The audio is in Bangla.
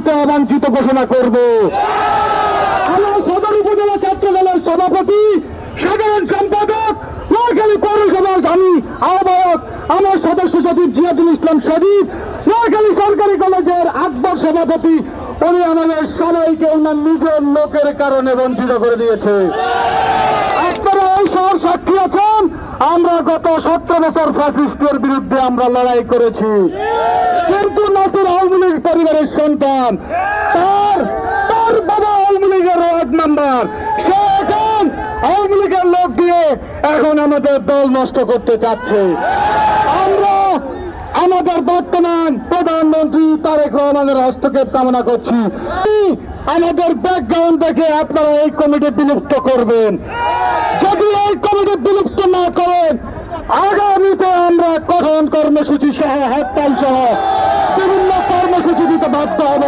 রাজনীতিতে অবাঞ্ছিত ঘোষণা করব। আমার সদর উপজেলা ছাত্র দলের সভাপতি, সাধারণ সম্পাদক, নোয়াখালী পৌরসভার আমি আহ্বায়ক, আমার সদস্য সচিব জিয়াদুল ইসলাম সজীব, নোয়াখালী সরকারি কলেজের আকবর সভাপতি, উনি আমাদের সবাইকে ওনার নিজের লোকের কারণে বঞ্চিত করে দিয়েছে। আপনারা এই শহর সাক্ষী আছেন, আমরা গত 17 বছর ফ্যাসিস্টের বিরুদ্ধে আমরা লড়াই করেছি, কিন্তু নাসির আওয়ামী লীগ পরিবারের সন্তান, তার বাবা আওয়ামী লীগের ওয়ার্ড মেম্বার, সে এখন আওয়ামী লীগের লোক দিয়ে এখন আমাদের দল নষ্ট করতে চাচ্ছে। আমরা আমাদের বর্তমান প্রধানমন্ত্রী তারেক রহমানের হস্তক্ষেপ কামনা করছি। আমাদের ব্যাকগ্রাউন্ড দেখে আপনারা এই কমিটি বিলুপ্ত করবেন। যদি এই কমিটি বিলুপ্ত না করেন, আগামীতে আমরা কঠোর কর্মসূচি সহ হরতাল সহ বিভিন্ন কর্মসূচি দিতে বাধ্য হব।